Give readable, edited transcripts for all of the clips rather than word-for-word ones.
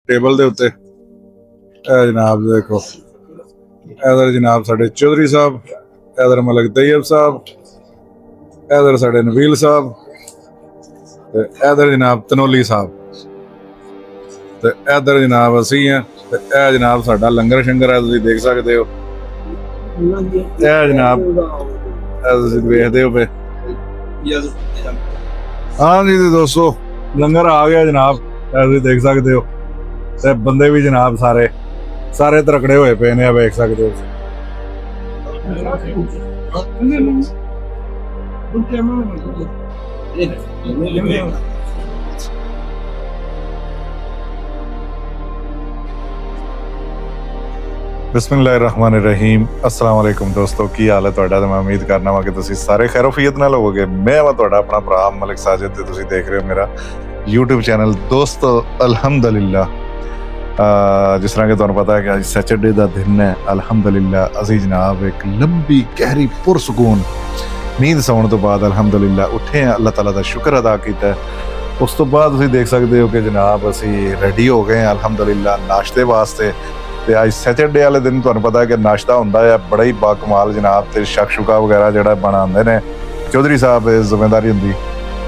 Table ਦੇ ਉੱਤੇ। ਇਹ ਜਨਾਬ ਦੇਖੋ, ਇਧਰ ਜਨਾਬ ਸਾਡੇ ਚੌਧਰੀ ਸਾਹਿਬ, ਇਧਰ ਮਲਕ ਤैयब ਸਾਹਿਬ, ਇਧਰ ਸਾਡੇ ਨਬੀਲ ਸਾਹਿਬ ਤੇ ਇਧਰ ਜਨਾਬ ਤਨੋਲੀ ਸਾਹਿਬ ਤੇ ਇਧਰ ਜਨਾਬ ਅਸੀਂ ਆ ਤੇ ਇਹ ਜਨਾਬ ਸਾਡਾ ਲੰਗਰ ਸ਼ੰਗਰ ਹੈ, ਤੁਸੀਂ ਦੇਖ ਸਕਦੇ ਹੋ। ਇਹ ਜਨਾਬ ਤੁਸੀਂ ਵੇਖਦੇ ਹੋ ਪਏ। हाँ जी दोस्तों, लंगर आ गया जनाब, तुसीं देख सकते हो। ते बंदे भी जनाब सारे तरकड़े होए पे ने, वेख सकते हो। बिस्मिल्लाहिर्रहमानिर्रहीम। अस्सलाम वालेकुम दोस्तों, की हाल है तुहाडा? ते मैं उम्मीद करना वा कि तुसीं सारे खैरोफियत नाल होवोगे। मैं वा तुहाडा अपना भरा मलिक साजिद ते तुसीं देख रहे हो मेरा यूट्यूब चैनल। दोस्तों अल्हम्दुलिल्लाह, जिस तरह कि तुहानूं पता है कि अज सैटरडे दा दिन है। अल्हम्दुलिल्लाह असीं जनाब एक लंबी गहरी पुरसकून नींद सौण तो बाद अल्हम्दुलिल्लाह उठे हैं, अल्लाह ताला दा शुक्र अदा कीता है। उस तो बाद तुसीं देख सकते हो कि जनाब असीं रेडी हो गए हैं अल्हम्दुलिल्लाह नाश्ते वास्ते। ਤੇ ਅੱਜ ਸੈਟਰਡੇ ਵਾਲੇ ਦਿਨ ਤੁਹਾਨੂੰ ਪਤਾ ਹੈ ਕਿ ਨਾਸ਼ਤਾ ਹੁੰਦਾ ਹੈ ਬੜਾ ਹੀ ਬਾਕਮਾਲ ਜਨਾਬ, ਤੇ ਸ਼ਕਸ਼ੁਕਾ ਵਗੈਰਾ ਜਿਹੜਾ ਬਣਾਉਂਦੇ ਨੇ ਚੌਧਰੀ ਸਾਹਿਬ, ਜ਼ਿੰਮੇਵਾਰੀ ਹੁੰਦੀ।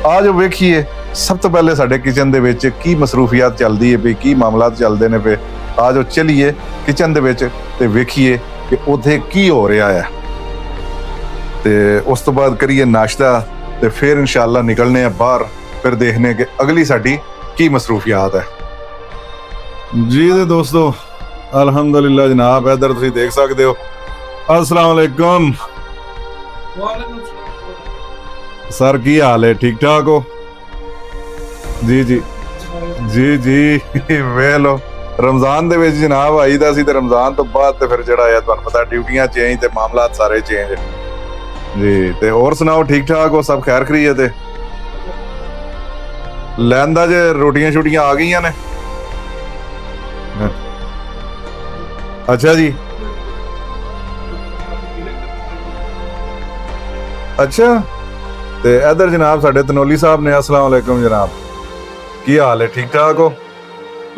ਆ ਜੋ ਵੇਖੀਏ ਸਭ ਤੋਂ ਪਹਿਲੇ ਸਾਡੇ ਕਿਚਨ ਦੇ ਵਿੱਚ ਕੀ ਮਸਰੂਫੀਅਤ ਚੱਲਦੀ ਹੈ ਪਈ, ਕੀ ਮਾਮਲਾਤ ਚੱਲਦੇ ਨੇ ਪਏ। ਆ ਜੋ ਚਲੀਏ ਕਿਚਨ ਦੇ ਵਿੱਚ ਤੇ ਵੇਖੀਏ ਕਿ ਉੱਥੇ ਕੀ ਹੋ ਰਿਹਾ ਹੈ, ਤੇ ਉਸ ਤੋਂ ਬਾਅਦ ਕਰੀਏ ਨਾਸ਼ਤਾ ਤੇ ਫਿਰ ਇਨਸ਼ਾਅੱਲਾ ਨਿਕਲਨੇ ਆ ਬਾਹਰ, ਫਿਰ ਦੇਖਨੇ ਕਿ ਅਗਲੀ ਸਾਡੀ ਕੀ ਮਸਰੂਫੀਅਤ ਹੈ ਜੀ। ਤੇ ਦੋਸਤੋ अल्हम्दुलिल्लाह जनाब इधर तुसीं देख सकते हो। अस्सलाम वालेकुम सर, की हाल है? ठीक ठाक हो? जी जी जी जी वेख लो, रमजान दे विच जनाब आईदा सी ते रमजान तो बाद ते फिर जिहड़ा है तुहानूं पता ड्यूटियां चेंज ते मामलात सारे चेंज जी। ते होर सुनाओ, ठीक ठाक हो? सब खैर खरीयत है? लैंदा जे रोटियां शोटियां आ गईयां ने? अच्छा जी, अच्छा। ते इधर जनाब साडे तनोली साहब ने। अस्सलाम वालेकुम जनाब, की हाल है? ठीक ठाक हो?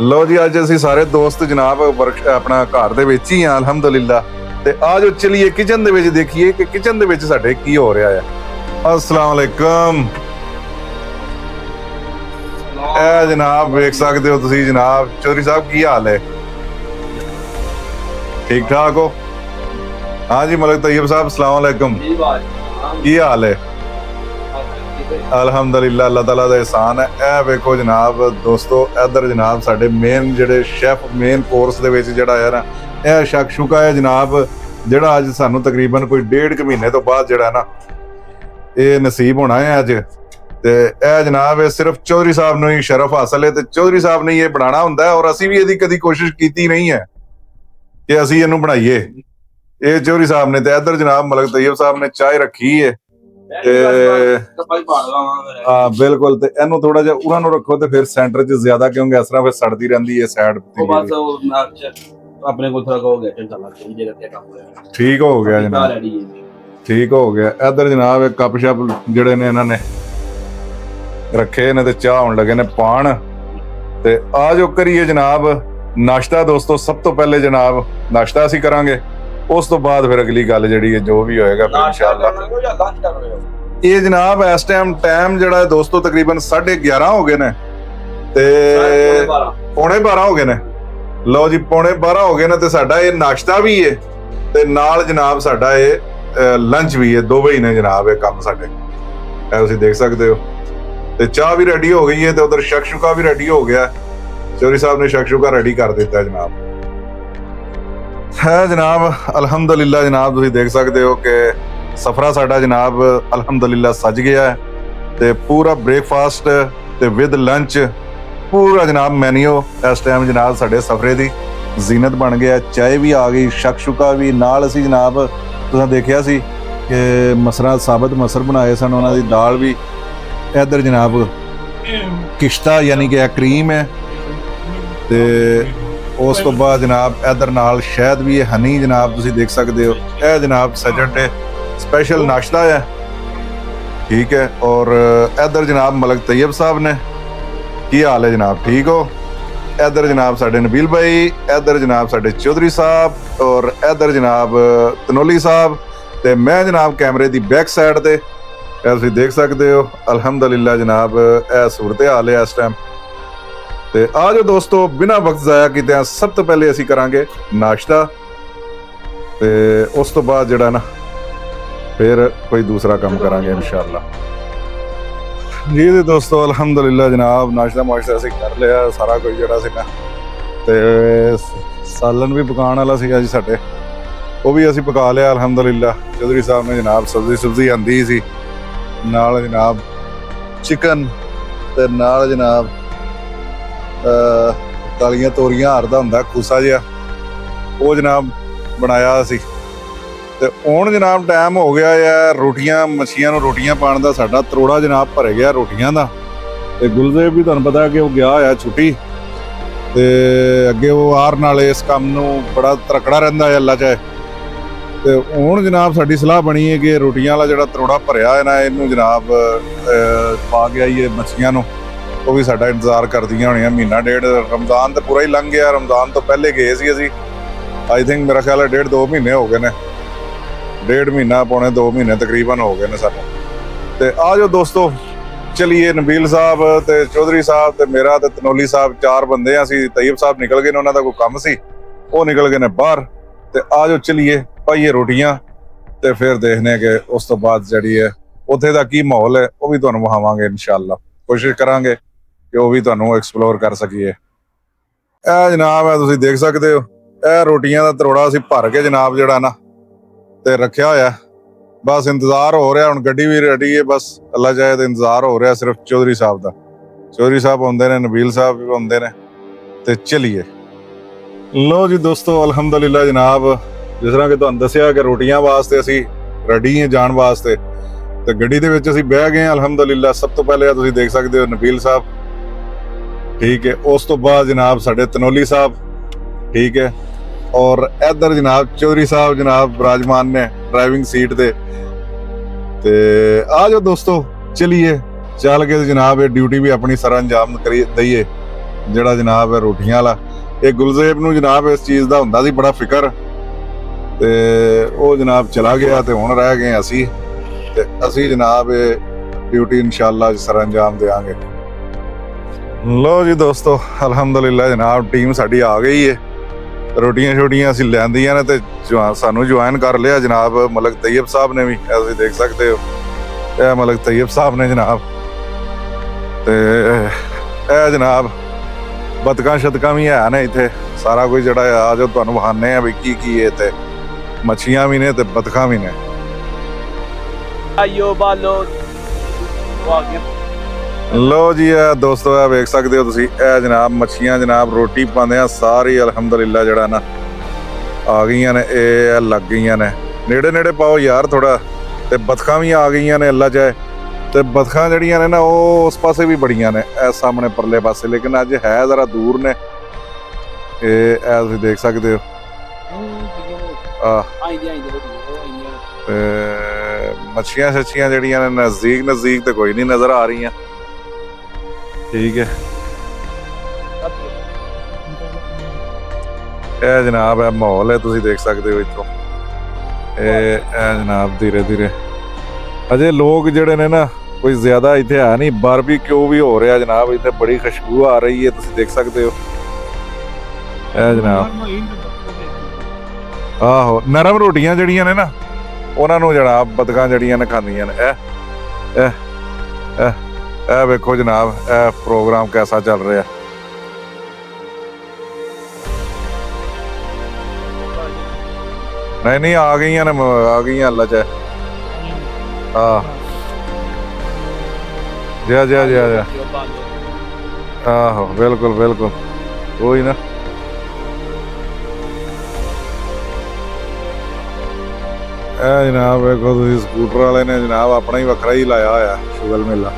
लो जी, अज असीं सारे दोस्त जनाब अपना घर दे विच ही हां अल्हम्दुलिल्लाह। ते आ जो चलिए किचन दे विच देखिए कि किचन दे विच साडे की हो रहा है। अस्सलाम वालेकुम। ए जनाब वेख सकते हो तुसीं जनाब चौधरी साहब, की हाल है? ठीक ठाक हो? हाँ जी मलिक तैयब साहब, अस्सलाम वालेकुम, की हाल है? अल्हम्दुलिल्लाह, अल्लाह ताला दा एहसान है। ए वेखो जनाब दोस्तों, इधर जनाब साडे मेन जेडे शैफ मेन कोर्स दे विच जेड़ा है ना, यह शकशुका है जनाब, जेड़ा अज सानू तकरीबन कोई 1.5 महीने तो बाद जेड़ा ना ये नसीब होना है अज। ते ए जनाब सिर्फ चौधरी साहब नूं ही शरफ हासिल है, ते चौधरी साहब ने ये बनाना हुंदा है, और असीं भी इहदी कदी कोशिश कीती नहीं है कि असीं इहनूं बनाईए। ये चौधरी साहब ने ते इधर जनाब मलिक तैयब साहब ने चाय रखी है ते बिल्कुल, ते इहनूं थोड़ा जिहा उरां नूं रखो ते फिर सेंटर च ज्यादा, क्योंकि इस तरह फिर सड़दी रहिंदी है साइड अपने को थोड़ा कहोगे ठीक हो गया जनाब, ठीक हो गया। इधर जनाब एक कप शप जिहड़े ने इन्हां ने रखे ने ते चाह होण लगे ने पान। ते आ जो करिए जनाब नाश्ता। दोस्तों सब तो पहले जनाब नाश्ता असीं करांगे, उस तो बाद फिर अगली गल जिहड़ी है जो भी होएगा फिर इंशाअल्लाह। ये जनाब इस टाइम जिहड़ा है दोस्तों तकरीबन 11:30 हो गए ने ते 11:15 हो गए ने। लो जी 11:15 हो गए ने, ते साडा ये नाश्ता भी है ते नाल जनाब साडा ये लंच भी है, दोवें ही ने जनाब ये काम साडे, तुसीं देख सकते हो। ते चाह भी रेडी हो गई है, ते उधर शकशुका भी रेडी हो गया। चौधरी साहब ने शकशुका रेडी कर दिता है जनाब, है जनाब अल्हम्दुलिल्लाह। जनाब तुसीं देख सकते हो कि सफरा साडा जनाब अल्हम्दुलिल्लाह सज गया है, ते पूरा ब्रेकफास्ट ते विद लंच पूरा जनाब मैन्यू इस टाइम जनाब साडे सफरे दी जीनत बन गया। चाय भी आ गई, शकशुका भी नाल। असीं जनाब तुसीं देखिया सी कि मसरा साबित मसर बनाए सन, उन्हां दी दाल भी। इधर जनाब किश्ता यानी कि क्रीम है, ते उस तो बाद जनाब इधर नाल शहद भी है, हनी जनाब तुसीं देख सकते हो। यह जनाब सैटरडे स्पेशल नाश्ता है, ठीक है। और इधर जनाब मलिक तैयब साहब ने, की हाल है जनाब? ठीक हो? इधर जनाब साडे नबील भाई, इधर जनाब साडे चौधरी साहब और इधर जनाब तनोली साहब ते मैं जनाब कैमरे दी बैक साइड ते तुसीं देख सकते हो। अलहमदुलिल्लाह जनाब यह सूरत हाल है इस टाइम। ते आ जाओ दोस्तों, बिना वक्त ज़ाया कीते सब तो पहले असीं करांगे नाश्ता ते उस तो बाद जिहड़ा ना फिर कोई दूसरा काम करांगे इंशाअल्लाह जी। तो दोस्तों अलहमदुलिल्लाह जनाब नाश्ता माश्ता असीं कर लिया सारा कुछ जिहड़ा सी ना, ते सालन भी पकाउण वाला सीगा जी साडे, वो भी असीं पका लिया अलहमदुलिल्लाह। चौधरी साहब ने जनाब सब्जी आंदी सी नाल जनाब चिकन ते नाल जनाब तालियां तोरियां हर दा हुंदा खूसा जिहा वो जनाब बनाया सी। ਤੇ ਹੁਣ ਜਨਾਬ ਟਾਈਮ ਹੋ ਗਿਆ ਹੈ ਰੋਟੀਆਂ ਮੱਛੀਆਂ ਨੂੰ ਰੋਟੀਆਂ ਪਾਉਣ ਦਾ। ਸਾਡਾ ਤਰੋੜਾ ਜਨਾਬ ਭਰ ਗਿਆ ਰੋਟੀਆਂ ਦਾ, ਤੇ ਗੁਲਜ਼ੇਬ ਵੀ ਤੁਹਾਨੂੰ ਪਤਾ ਕਿ ਉਹ ਗਿਆ ਹੋਇਆ ਛੁੱਟੀ, ਤੇ ਅੱਗੇ ਉਹ ਆਰ ਨਾਲ ਇਸ ਕੰਮ ਨੂੰ ਬੜਾ ਤਰਕੜਾ ਰਹਿੰਦਾ ਹੈ ਅੱਲਾ ਚਾਹੇ। ਤੇ ਹੁਣ ਜਨਾਬ ਸਾਡੀ ਸਲਾਹ ਬਣੀ ਹੈ ਕਿ ਰੋਟੀਆਂ ਵਾਲਾ ਜਿਹੜਾ ਤਰੋੜਾ ਭਰਿਆ ਹੈ ਨਾ, ਇਹਨੂੰ ਜਨਾਬ ਪਾ ਕੇ ਆਈਏ ਮੱਛੀਆਂ ਨੂੰ। ਉਹ ਵੀ ਸਾਡਾ ਇੰਤਜ਼ਾਰ ਕਰਦੀਆਂ ਹੋਣੀਆਂ ਮਹੀਨਾ ਡੇਢ। ਰਮਜ਼ਾਨ ਤਾਂ ਪੂਰਾ ਹੀ ਲੰਘ ਗਿਆ, ਰਮਜ਼ਾਨ ਤੋਂ ਪਹਿਲੇ ਗਏ ਸੀ ਅਸੀਂ। ਆਈ ਥਿੰਕ ਮੇਰਾ ਖਿਆਲ ਹੈ 1.5-2 ਮਹੀਨੇ ਹੋ ਗਏ ਨੇ, 1.5 ਮਹੀਨਾ ਪੌਣੇ 2 ਮਹੀਨੇ ਤਕਰੀਬਨ ਹੋ ਗਏ ਨੇ ਸਾਨੂੰ। ਤੇ ਆ ਜਾਓ ਦੋਸਤੋ ਚਲੀਏ। ਨਬੀਲ ਸਾਹਿਬ ਤੇ ਚੌਧਰੀ ਸਾਹਿਬ ਤੇ ਮੇਰਾ ਤੇ ਤਨੋਲੀ ਸਾਹਿਬ 4 ਬੰਦੇ ਆ ਅਸੀਂ। ਤਈਬ ਸਾਹਿਬ ਨਿਕਲ ਗਏ ਨੇ, ਉਹਨਾਂ ਦਾ ਕੋਈ ਕੰਮ ਸੀ, ਉਹ ਨਿਕਲ ਗਏ ਨੇ ਬਾਹਰ। ਤੇ ਆ ਜਾਓ ਚਲੀਏ ਪਾਈਏ ਰੋਟੀਆਂ ਤੇ ਫਿਰ ਦੇਖਦੇ ਕਿ ਉਸ ਤੋਂ ਬਾਅਦ ਜਿਹੜੀ ਹੈ ਉੱਥੇ ਦਾ ਕੀ ਮਾਹੌਲ ਹੈ ਉਹ ਵੀ ਤੁਹਾਨੂੰ ਵਿਖਾਵਾਂਗੇ ਇਨਸ਼ਾਅੱਲਾ। ਕੋਸ਼ਿਸ਼ ਕਰਾਂਗੇ ਕਿ ਉਹ ਵੀ ਤੁਹਾਨੂੰ ਐਕਸਪਲੋਰ ਕਰ ਸਕੀਏ। ਇਹ ਜਨਾਬ ਹੈ ਤੁਸੀਂ ਦੇਖ ਸਕਦੇ ਹੋ, ਇਹ ਰੋਟੀਆਂ ਦਾ ਤਰੋੜਾ ਅਸੀਂ ਭਰ ਕੇ ਜਨਾਬ ਜਿਹੜਾ ਨਾ ਤੇ ਰੱਖਿਆ ਹੋਇਆ। ਬਸ ਇੰਤਜ਼ਾਰ ਹੋ ਰਿਹਾ, ਹੁਣ ਗੱਡੀ ਵੀ ਰੈਡੀ ਹੈ, ਬਸ ਅੱਲਾ ਚਾਹੇ ਤੇ ਇੰਤਜ਼ਾਰ ਹੋ ਰਿਹਾ ਸਿਰਫ ਚੌਧਰੀ ਸਾਹਿਬ ਦਾ। ਚੌਧਰੀ ਸਾਹਿਬ ਆਉਂਦੇ ਨੇ, ਨਬੀਲ ਸਾਹਿਬ ਵੀ ਆਉਂਦੇ ਨੇ, ਤੇ ਚਲੀਏ। ਲੋ ਜੀ ਦੋਸਤੋ ਅਲਹਮਦੁਲਿल्लाह ਜਨਾਬ, ਜਿਸ ਤਰ੍ਹਾਂ ਕਿ ਤੁਹਾਨੂੰ ਦੱਸਿਆ ਕਿ ਰੋਟੀਆਂ ਵਾਸਤੇ ਅਸੀਂ ਰੈਡੀ ਹਾਂ ਜਾਣ ਵਾਸਤੇ, ਤੇ ਗੱਡੀ ਦੇ ਵਿੱਚ ਅਸੀਂ ਬਹਿ ਗਏ ਹਾਂ ਅਲਹਮਦੁਲਿल्लाह। ਸਭ ਤੋਂ ਪਹਿਲੇ ਤੁਸੀਂ ਦੇਖ ਸਕਦੇ ਹੋ ਨਬੀਲ ਸਾਹਿਬ, ਠੀਕ ਹੈ। ਉਸ ਤੋਂ ਬਾਅਦ ਜਨਾਬ ਸਾਡੇ ਤਨੋਲੀ ਸਾਹਿਬ, ਠੀਕ ਹੈ। और इधर जनाब चौधरी साहब जनाब विराजमान ने ड्राइविंग सीट ते आ जाओ दोस्तों चलिए चल के जनाब ये ड्यूटी भी अपनी सर अंजाम करी दईए। जिहड़ा जनाब है रोटियां वाला, ये गुलजेब नूं जनाब इस चीज़ का हुंदा सी बड़ा फिक्र, ते वो जनाब चला गया ते हुण रह गए असी जनाब ये ड्यूटी इंशाअल्लाह सर अंजाम देंगे। लो जी दोस्तों अलहमदुलिल्लाह जनाब टीम साडी आ गई है। ਰੋਟੀਆਂ ਛੋਟੀਆਂ ਅਸੀਂ ਲਿਆਂਦੀਆਂ ਨੇ ਤੇ ਸਾਨੂੰ ਜੁਆਇਨ ਕਰ ਲਿਆ ਜਨਾਬ ਮਲਕ ਤੈयब ਸਾਹਿਬ ਨੇ ਵੀ, ਤੁਸੀਂ ਦੇਖ ਸਕਦੇ ਹੋ। ਇਹ ਮਲਕ ਤੈयब ਸਾਹਿਬ ਨੇ ਜਨਾਬ, ਤੇ ਇਹ ਜਨਾਬ ਬਤਕਾਂ ਸ਼ਤਕਾਂ ਵੀ ਹੈ ਨੇ ਇੱਥੇ, ਸਾਰਾ ਕੁਝ ਜਿਹੜਾ ਆ ਜੋ ਤੁਹਾਨੂੰ ਵਿਖਾਉਂਦੇ ਆ ਵੀ ਕੀ ਕੀ ਹੈ। ਤੇ ਮੱਛੀਆਂ ਵੀ ਨੇ ਤੇ ਬਤਕਾਂ ਵੀ ਨੇ। ਆਇਓ ਬਾਲੋ ਆ ਗਿਆ। लो जी दोस्तों वेख सकते हो तुसी, जनाब मच्छियां जनाब रोटी पाने सारी अलहमदुलिल्लाह जड़ा ना आ गई ने, ये लग गई ने। नेड़े नेड़े पाओ यार थोड़ा। ते बतखां भी आ गई ने अल्लाह चाहे, ते बतखां जड़ियां ने ना वो उस पासे भी बड़ियां ने, सामने परले पासे, लेकिन अज है जरा दूर ने। ये तुसी देख सकते हो मच्छियां शच्छियां जड़ियां ने नज़दीक नज़दीक तो कोई नहीं नज़र आ रही, ठीक है। ਇਹ ਜਨਾਬ ਹੈ ਮਾਹੌਲ ਹੈ, ਤੁਸੀਂ ਦੇਖ ਸਕਦੇ ਹੋ ਇੱਥੋਂ। ਇਹ ਜਨਾਬ ਧੀਰੇ ਧੀਰੇ ਅਜੇ ਲੋਕ ਜਿਹੜੇ ਨੇ ਨਾ ਕੋਈ ਜ਼ਿਆਦਾ ਇੱਥੇ ਹੈ ਨਹੀਂ। ਬਾਰਬੀਕਿਊ ਵੀ ਹੋ ਰਿਹਾ ਜਨਾਬ, ਇੱਥੇ ਬੜੀ ਖੁਸ਼ਬੂ ਆ ਰਹੀ ਹੈ, ਤੁਸੀਂ ਦੇਖ ਸਕਦੇ ਹੋ। ਇਹ ਜਨਾਬ ਆਹੋ ਨਰਮ ਰੋਟੀਆਂ ਜਿਹੜੀਆਂ ਨੇ ਨਾ ਉਹਨਾਂ ਨੂੰ ਜਨਾਬ ਬਤਕਾਂ ਜਿਹੜੀਆਂ ਨੇ ਖਾਂਦੀਆਂ ਨੇ। ਇਹ ਵੇਖੋ ਜਨਾਬ ਇਹ ਪ੍ਰੋਗਰਾਮ कैसा चल रहा। नहीं आ गई ने, आ गई अल्लाह चाहे। हाँ जा जा जा जा आहो बिल्कुल बिल्कुल वही ना। जनाब वेखो तुसीं स्कूटर वाले ने जनाब अपना ही वखरा ही लाया होया शुगल मेला।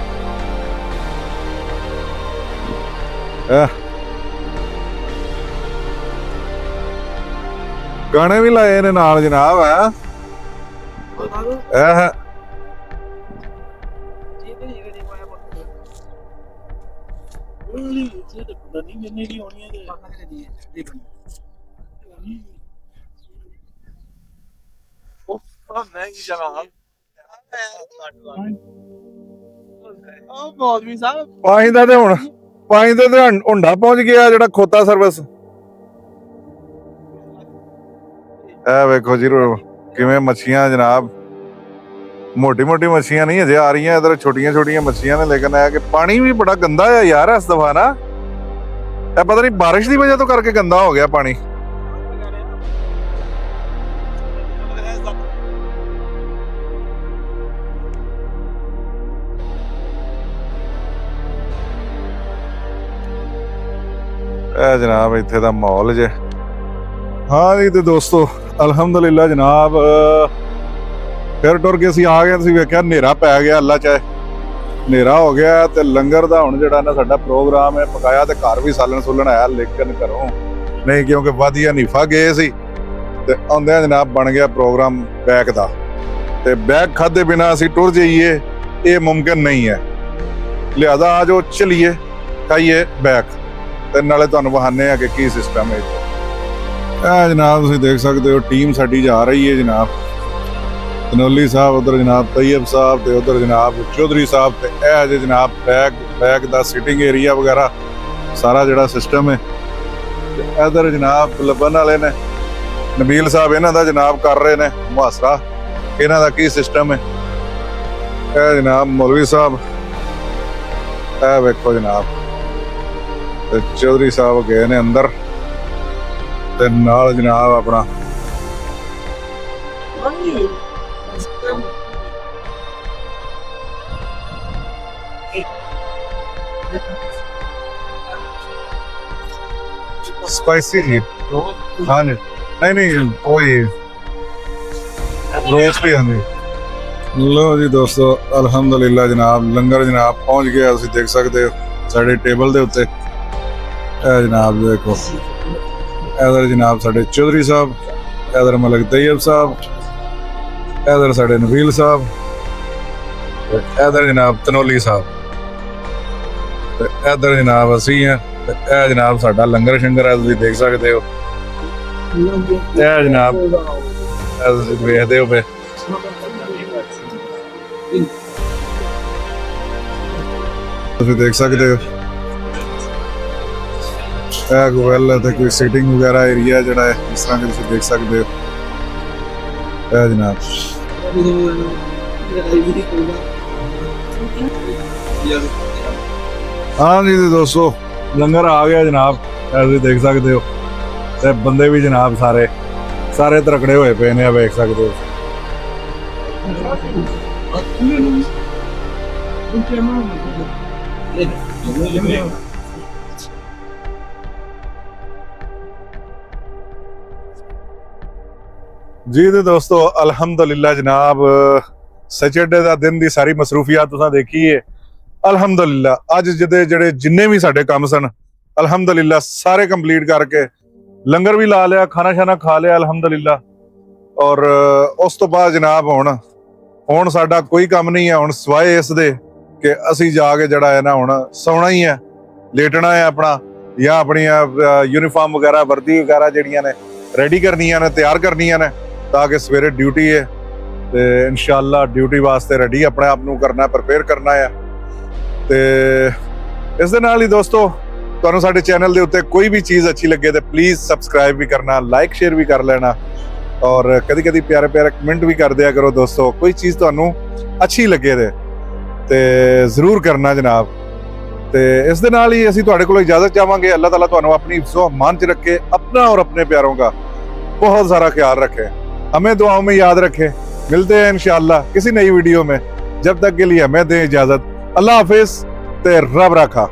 गाने भी लाए ने नाल जनाब है। ਪਾਣੀ ਦਾ ਤੇ ਹੁਣ ਪਾਣੀ ਦਾ ਤੇ ਹੁੰਡਾ ਪਹੁੰਚ ਗਿਆ ਜਿਹੜਾ ਖੋਤਾ ਸਰਵਿਸ। ਇਹ ਵੇਖੋ ਜੀ ਕਿਵੇਂ ਮੱਛੀਆਂ ਜਨਾਬ, ਮੋਟੀ ਮੋਟੀ ਮੱਛੀਆਂ ਨਹੀਂ ਅਜੇ ਆ ਰਹੀਆਂ, ਇਧਰ ਛੋਟੀਆਂ ਛੋਟੀਆਂ ਮੱਛੀਆਂ ਨੇ। ਲੇਕਿਨ ਹੈ ਕਿ ਪਾਣੀ ਵੀ ਬੜਾ ਗੰਦਾ ਆ ਯਾਰ ਇਸ ਦਫਾ ਨਾ, ਇਹ ਪਤਾ ਨਹੀਂ ਬਾਰਿਸ਼ ਦੀ ਵਜ੍ਹਾ ਤੋਂ ਕਰਕੇ ਗੰਦਾ ਹੋ ਗਿਆ ਪਾਣੀ। ਇਹ ਜਨਾਬ ਇੱਥੇ ਦਾ ਮਾਹੌਲ ਜੇ। ਹਾਂ ਜੀ ਤੇ ਦੋਸਤੋ ਅਲਹਮਦੁਲਿਲਾ ਜਨਾਬ ਫਿਰ ਟੁਰ ਕੇ ਅਸੀਂ ਆ ਗਏ। ਤੁਸੀਂ ਵੇਖਿਆ ਹਨੇਰਾ ਪੈ ਗਿਆ, ਅੱਲਾ ਚਾਹੇ ਹਨੇਰਾ ਹੋ ਗਿਆ। ਤੇ ਲੰਗਰ ਦਾ ਹੁਣ ਜਿਹੜਾ ਨਾ ਸਾਡਾ ਪ੍ਰੋਗਰਾਮ ਹੈ ਪਕਾਇਆ, ਤੇ ਘਰ ਵੀ ਸਾਲਣ ਸੁਲਣ ਆਇਆ ਲੇਕਿਨ ਘਰੋਂ ਨਹੀਂ, ਕਿਉਂਕਿ ਵਾਦੀਆ ਨੀਫਾ ਗਏ ਸੀ। ਤੇ ਆਉਂਦਿਆਂ ਜਨਾਬ ਬਣ ਗਿਆ ਪ੍ਰੋਗਰਾਮ ਬੈਕ ਦਾ, ਤੇ ਬੈਕ ਖਾਦੇ ਬਿਨਾ ਅਸੀਂ ਟੁਰ ਜਾਈਏ ਇਹ ਮੁਮਕਿਨ ਨਹੀਂ ਹੈ। ਲਿਆਦਾ ਆ ਜੋ ਚਲੀਏ ਖਾਈਏ ਬੈਕ, ਤੇ ਨਾਲੇ ਤੁਹਾਨੂੰ ਬਹਾਨੇ ਆ ਕਿ ਕੀ ਸਿਸਟਮ ਹੈ ਇੱਥੇ। ਇਹ ਜਨਾਬ ਤੁਸੀਂ ਦੇਖ ਸਕਦੇ ਹੋ ਟੀਮ ਸਾਡੀ ਜਾ ਰਹੀ ਹੈ ਜਨਾਬ, ਤਨੋਲੀ ਸਾਹਿਬ ਉਧਰ, ਜਨਾਬ ਤੈयब ਸਾਹਿਬ, ਤੇ ਉਧਰ ਜਨਾਬ ਚੌਧਰੀ ਸਾਹਿਬ। ਤੇ ਇਹ ਜੇ ਜਨਾਬ ਬੈਕ ਦਾ ਸਿਟਿੰਗ ਏਰੀਆ ਵਗੈਰਾ ਸਾਰਾ ਜਿਹੜਾ ਸਿਸਟਮ ਹੈ। ਤੇ ਇਧਰ ਜਨਾਬ ਲੱਭਣ ਵਾਲੇ ਨੇ ਨਬੀਲ ਸਾਹਿਬ, ਇਹਨਾਂ ਦਾ ਜਨਾਬ ਕਰ ਰਹੇ ਨੇ ਮੁਹਾਸਰਾ, ਇਹਨਾਂ ਦਾ ਕੀ ਸਿਸਟਮ ਹੈ। ਇਹ ਜਨਾਬ ਮੌਲਵੀ ਸਾਹਿਬ, ਇਹ ਵੇਖੋ ਜਨਾਬ, ਤੇ ਚੌਧਰੀ ਸਾਹਿਬ ਗਏ ਨੇ ਅੰਦਰ, ਤੇ ਨਾਲ ਜਨਾਬ ਆਪਣਾ स्पाइसी जी। हाँ जी, नहीं वही रोस्ट भी। हाँ जी लो जी दोस्तों अल्हम्दुलिल्लाह जनाब लंगर जनाब पहुंच गया। तुसीं देख सकते हो साडे टेबल दे उत्ते जनाब देखो, इधर जनाब साडे चौधरी साहब, इधर मलिक तैयब साहब, इधर साडे नबील साहब, इधर जनाब तनोली साहब, इधर जनाब असी हैं। ਇਹ ਜਨਾਬ ਸਾਡਾ ਲੰਗਰ ਸ਼ੰਗਰ ਹੈ, ਤੁਸੀਂ ਦੇਖ ਸਕਦੇ ਹੋ। ਇਹ ਜਨਾਬ ਤੁਸੀਂ ਵੇਖਦੇ ਹੋ ਪਏ, ਤੁਸੀਂ ਦੇਖ ਸਕਦੇ ਹੋ। ਇਹ ਗੋਵੈਲ ਤੇ ਕੋਈ ਸੀਟਿੰਗ ਵਗੈਰਾ ਏਰੀਆ ਜਿਹੜਾ ਹੈ ਇਸ ਤਰ੍ਹਾਂ ਤੁਸੀਂ ਦੇਖ ਸਕਦੇ ਹੋ। ਇਹ ਜਨਾਬ ਹਾਂ ਜੀ ਦੋਸਤੋ ਲੰਗਰ ਆ ਗਿਆ ਜਨਾਬ, ਤੁਸੀਂ ਦੇਖ ਸਕਦੇ ਹੋ। ਤੇ ਬੰਦੇ ਵੀ ਜਨਾਬ ਸਾਰੇ ਤਰਕੜੇ ਹੋਏ ਪਏ ਨੇ, ਆ ਵੇਖ ਸਕਦੇ ਹੋ। ਜੀ ਤੇ ਦੋਸਤੋ ਅਲਹਮਦੁਲਿਲਾ ਜਨਾਬ ਸੈਚਰਡੇ ਦਾ ਦਿਨ ਦੀ ਸਾਰੀ ਮਸਰੂਫੀਅਤ ਤੁਸੀਂ ਦੇਖੀਏ। ਅਲਹਮਦੁਲਿਲਾ ਅੱਜ ਜਿਹੜੇ ਜਿੰਨੇ ਵੀ ਸਾਡੇ ਕੰਮ ਸਨ ਅਲਹਮਦੁਲਿਲਾ ਸਾਰੇ ਕੰਪਲੀਟ ਕਰਕੇ ਲੰਗਰ ਵੀ ਲਾ ਲਿਆ, ਖਾਣਾ ਸ਼ਾਨਾ ਖਾ ਲਿਆ ਅਲਹਮਦੁਲਿਲਾ। ਔਰ ਉਸ ਤੋਂ ਬਾਅਦ ਜਨਾਬ ਹੁਣ ਸਾਡਾ ਕੋਈ ਕੰਮ ਨਹੀਂ ਹੈ ਹੁਣ ਸਵਾਏ ਇਸ ਦੇ ਕਿ ਅਸੀਂ ਜਾ ਕੇ ਜਿਹੜਾ ਹੈ ਨਾ ਹੁਣ ਸੌਣਾ ਹੀ ਹੈ, ਲੇਟਣਾ ਹੈ ਆਪਣਾ, ਜਾਂ ਆਪਣੀਆਂ ਯੂਨੀਫਾਰਮ ਵਗੈਰਾ ਵਰਦੀ ਵਗੈਰਾ ਜਿਹੜੀਆਂ ਨੇ ਰੈਡੀ ਕਰਨੀਆਂ ਨੇ, ਤਿਆਰ ਕਰਨੀਆਂ ਨੇ, ਤਾਂ ਕਿ ਸਵੇਰੇ ਡਿਊਟੀ ਹੈ ਤੇ ਇਨਸ਼ਾਅੱਲਾ ਡਿਊਟੀ ਵਾਸਤੇ ਰੈਡੀ ਆਪਣੇ ਆਪ ਨੂੰ ਕਰਨਾ, ਪ੍ਰਪੇਅਰ ਕਰਨਾ ਹੈ। ਤੇ ਇਸ ਦੇ ਨਾਲ ਹੀ ਦੋਸਤੋ ਤੁਹਾਨੂੰ ਸਾਡੇ ਚੈਨਲ ਦੇ ਉੱਤੇ ਕੋਈ ਵੀ ਚੀਜ਼ ਅੱਛੀ ਲੱਗੇ ਤੇ ਪਲੀਜ਼ ਸਬਸਕ੍ਰਾਈਬ ਵੀ ਕਰਨਾ, ਲਾਈਕ ਸ਼ੇਅਰ ਵੀ ਕਰ ਲੈਣਾ, ਔਰ ਕਦੀ ਕਦੀ ਪਿਆਰੇ ਕਮੈਂਟ ਵੀ ਕਰ ਦਿਆ ਕਰੋ ਦੋਸਤੋ। ਕੋਈ ਚੀਜ਼ ਤੁਹਾਨੂੰ ਅੱਛੀ ਲੱਗੇ ਤੇ ਜ਼ਰੂਰ ਕਰਨਾ ਜਨਾਬ। ਤੇ ਇਸ ਦੇ ਨਾਲ ਹੀ ਅਸੀਂ ਤੁਹਾਡੇ ਕੋਲੋਂ ਇਜਾਜ਼ਤ ਚਾਹਾਂਗੇ। ਅੱਲਾਹ ताला ਤੁਹਾਨੂੰ अपनी हिफ्ज़ो अमान च रखे, अपना और अपने प्यारों का बहुत सारा ख्याल रखे, हमें दुआओं में याद रखे। मिलते हैं इंशाअल्लाह किसी नई वीडियो में, जब तक के लिए हमें दें इजाजत। अल्लाह हाफिज ते रब रखा।